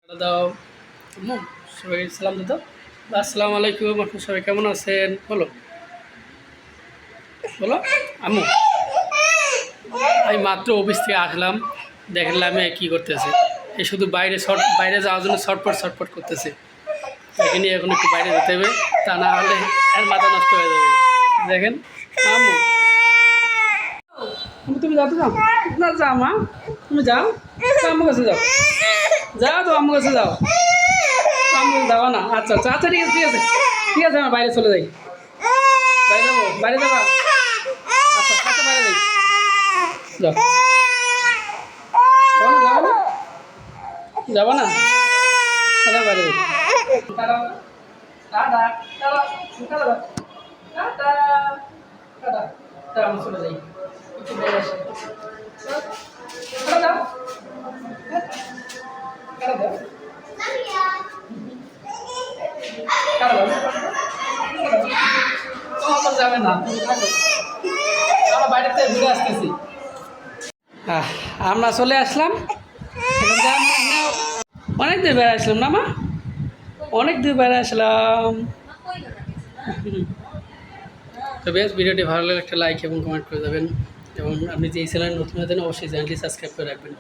দাও আম্মু সবাই সালাম দিত। আসসালামু আলাইকুম, আপনি সবাই কেমন আছেন? বলো বলো আম্মু। আমি মাত্র অফিস থেকে আসলাম, দেখলাম কী করতেছে। এই শুধু বাইরে যাওয়ার জন্য ছটপট করতেছে। এখানে এখন একটু বাইরে যেতে হবে, তা না হলে আর মাথা নষ্ট হয়ে যাবে। দেখেন আম্মু, তুমি যাও তো, যাও না, যাও মা, তুমি যাও, আম্মু কাছে যাও, যাও তো আম্মু কাছে যাও। আম্মু যাওয়া না, আচ্ছা আচ্ছা আচ্ছা, ঠিক আছে ঠিক আছে ঠিক আছে, আমার বাইরে চলে যাই। বাইরে যাবো, বাইরে যাবা? আচ্ছা আচ্ছা, বাইরে যাই, যাও। যাবো না, আচ্ছা বাইরে যাই। আমরা চলে যাই, একটু বাইরে আসি। যাবে না, আমরা বাইরে থেকে ঘুরে আসতেছি। আমরা চলে আসলাম, অনেক দূর বেড়ে আসলাম না মা, অনেক দূর বেড়ে আসলাম। তো বেশ, ভিডিওটি ভালো লাগলে একটা লাইক এবং কমেন্ট করে দেবেন, এবং আপনি যে চ্যানেল নতুন হতেন অবশ্যই চ্যানেলটি সাবস্ক্রাইব করে রাখবেন।